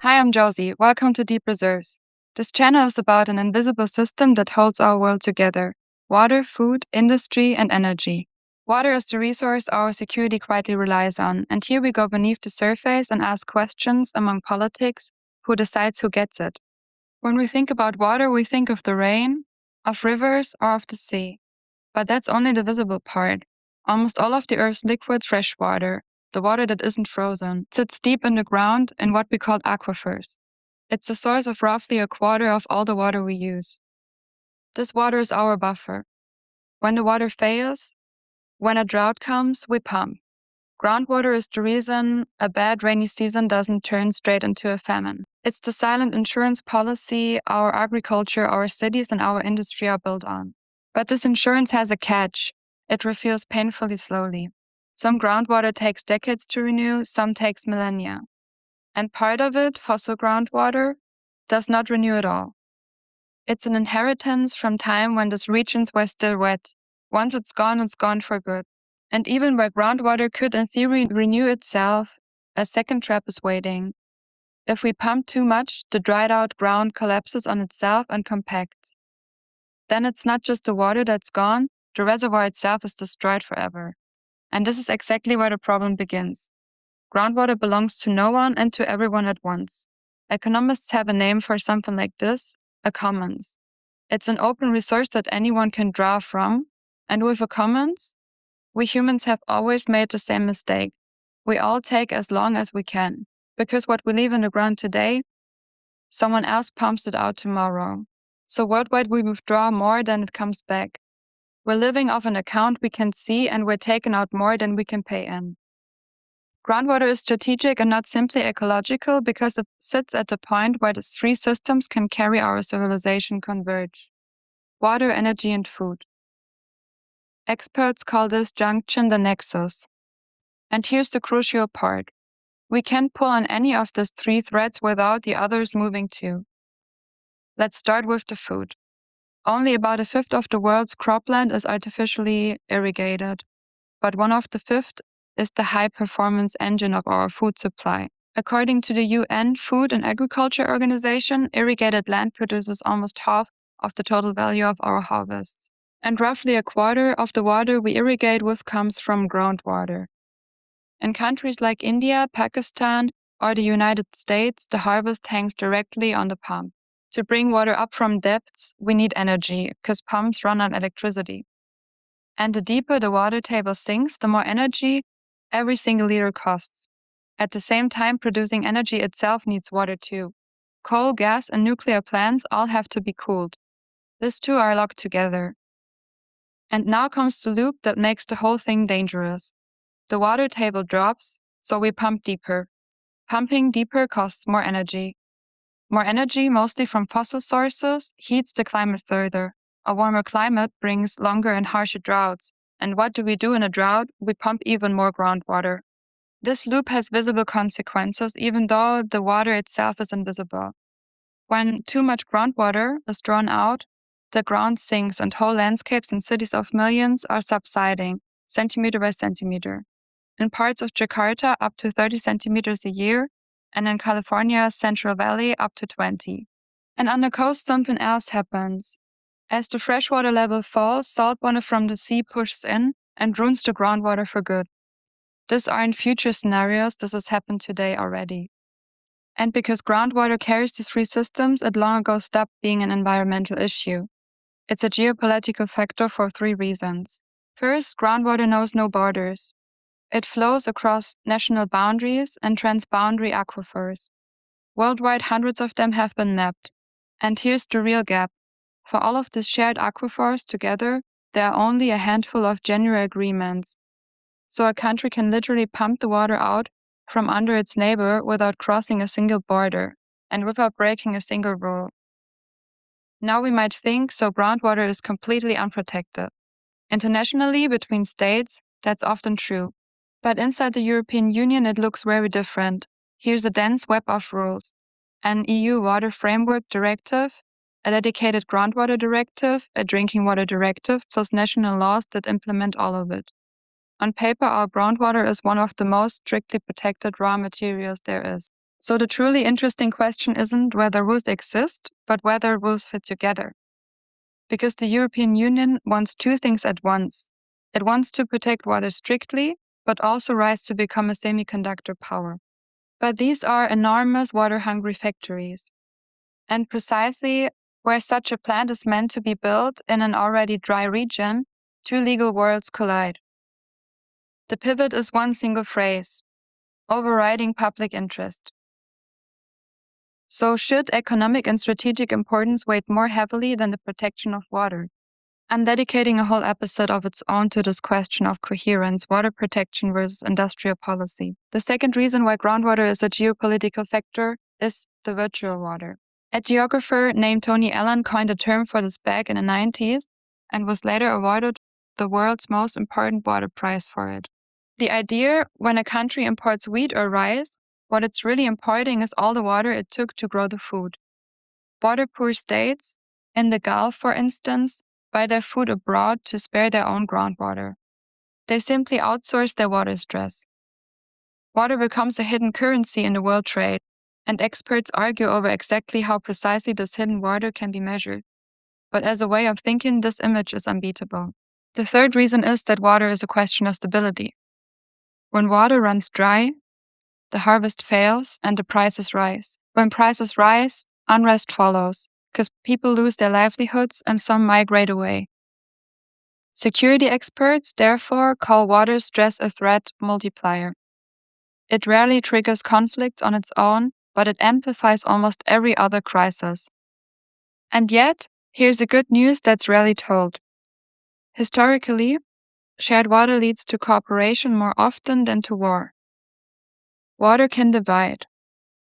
Hi, I'm Josie. Welcome to Deep Reserves. This channel is about an invisible system that holds our world together: water, food, industry, and energy. Water is the resource our security quietly relies on, and here we go beneath the surface and ask questions among politics: who decides who gets it? When we think about water, we think of the rain, of rivers, or of the sea. But that's only the visible part. Almost all of the Earth's liquid fresh water, the water that isn't frozen, sits deep in the ground in what we call aquifers. It's the source of roughly a quarter of all the water we use. This water is our buffer. When the water fails, when a drought comes, we pump. Groundwater is the reason a bad rainy season doesn't turn straight into a famine. It's the silent insurance policy our agriculture, our cities, and our industry are built on. But this insurance has a catch. It refuels painfully slowly. Some groundwater takes decades to renew, some takes millennia. And part of it, fossil groundwater, does not renew at all. It's an inheritance from time when these regions were still wet. Once it's gone for good. And even where groundwater could in theory renew itself, a second trap is waiting. If we pump too much, the dried out ground collapses on itself and compacts. Then it's not just the water that's gone, the reservoir itself is destroyed forever. And this is exactly where the problem begins. Groundwater belongs to no one and to everyone at once. Economists have a name for something like this: a commons. It's an open resource that anyone can draw from, and with a commons, we humans have always made the same mistake. We all take as long as we can, because what we leave in the ground today, someone else pumps it out tomorrow. So worldwide we withdraw more than it comes back. We're living off an account we can see, and we're taking out more than we can pay in. Groundwater is strategic and not simply ecological because it sits at the point where these three systems can carry our civilization converge: water, energy, and food. Experts call this junction the nexus. And here's the crucial part. We can't pull on any of these three threads without the others moving too. Let's start with the food. Only about a fifth of the world's cropland is artificially irrigated, but 1/5 is the high-performance engine of our food supply. According to the UN Food and Agriculture Organization, irrigated land produces almost half of the total value of our harvests. And roughly a quarter of the water we irrigate with comes from groundwater. In countries like India, Pakistan, or the United States, the harvest hangs directly on the pump. To bring water up from depths, we need energy, because pumps run on electricity. And the deeper the water table sinks, the more energy every single liter costs. At the same time, producing energy itself needs water too. Coal, gas, and nuclear plants all have to be cooled. These two are locked together. And now comes the loop that makes the whole thing dangerous. The water table drops, so we pump deeper. Pumping deeper costs more energy. More energy, mostly from fossil sources, heats the climate further. A warmer climate brings longer and harsher droughts. And what do we do in a drought? We pump even more groundwater. This loop has visible consequences, even though the water itself is invisible. When too much groundwater is drawn out, the ground sinks and whole landscapes in cities of millions are subsiding, centimeter by centimeter. In parts of Jakarta, up to 30 centimeters a year, and in California's Central Valley, up to 20. And on the coast, something else happens. As the freshwater level falls, saltwater from the sea pushes in and ruins the groundwater for good. These aren't future scenarios, this has happened today already. And because groundwater carries these three systems, it long ago stopped being an environmental issue. It's a geopolitical factor for three reasons. First, groundwater knows no borders. It flows across national boundaries and transboundary aquifers. Worldwide, hundreds of them have been mapped. And here's the real gap. For all of these shared aquifers together, there are only a handful of general agreements. So a country can literally pump the water out from under its neighbor without crossing a single border and without breaking a single rule. Now we might think, so groundwater is completely unprotected. Internationally, between states, that's often true. But inside the European Union, it looks very different. Here's a dense web of rules: an EU Water Framework Directive, a dedicated groundwater directive, a drinking water directive, plus national laws that implement all of it. On paper, our groundwater is one of the most strictly protected raw materials there is. So the truly interesting question isn't whether rules exist, but whether rules fit together. Because the European Union wants two things at once. It wants to protect water strictly, but also rise to become a semiconductor power. But these are enormous water-hungry factories. And precisely where such a plant is meant to be built in an already dry region, two legal worlds collide. The pivot is one single phrase: overriding public interest. So should economic and strategic importance weigh more heavily than the protection of water? I'm dedicating a whole episode of its own to this question of coherence, water protection versus industrial policy. The second reason why groundwater is a geopolitical factor is the virtual water. A geographer named Tony Allen coined a term for this back in the 90s and was later awarded the world's most important water prize for it. The idea, when a country imports wheat or rice, what it's really importing is all the water it took to grow the food. Water-poor states, in the Gulf for instance, buy their food abroad to spare their own groundwater. They simply outsource their water stress. Water becomes a hidden currency in the world trade, and experts argue over exactly how precisely this hidden water can be measured. But as a way of thinking, this image is unbeatable. The third reason is that water is a question of stability. When water runs dry, the harvest fails and the prices rise. When prices rise, unrest follows, because people lose their livelihoods and some migrate away. Security experts, therefore, call water stress a threat multiplier. It rarely triggers conflicts on its own, but it amplifies almost every other crisis. And yet, here's the good news that's rarely told. Historically, shared water leads to cooperation more often than to war. Water can divide,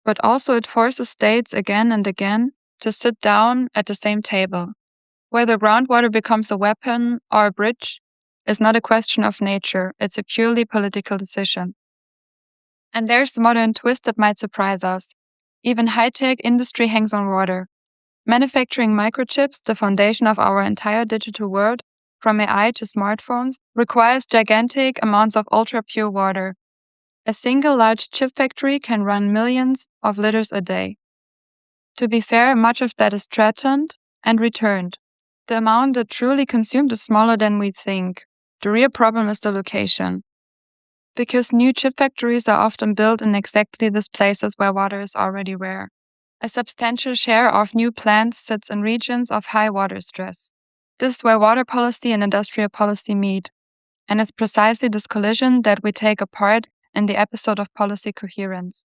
but also it forces states again and again to sit down at the same table. Whether groundwater becomes a weapon or a bridge is not a question of nature, it's a purely political decision. And there's the modern twist that might surprise us. Even high-tech industry hangs on water. Manufacturing microchips, the foundation of our entire digital world, from AI to smartphones, requires gigantic amounts of ultra-pure water. A single large chip factory can run millions of liters a day. To be fair, much of that is threatened and returned. The amount that truly consumed is smaller than we think. The real problem is the location. Because new chip factories are often built in exactly these places where water is already rare. A substantial share of new plants sits in regions of high water stress. This is where water policy and industrial policy meet. And it's precisely this collision that we take apart in the episode of Policy Coherence.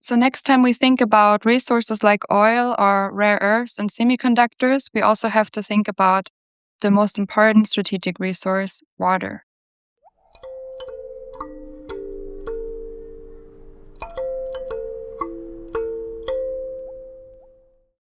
So next time we think about resources like oil or rare earths and semiconductors, we also have to think about the most important strategic resource, water.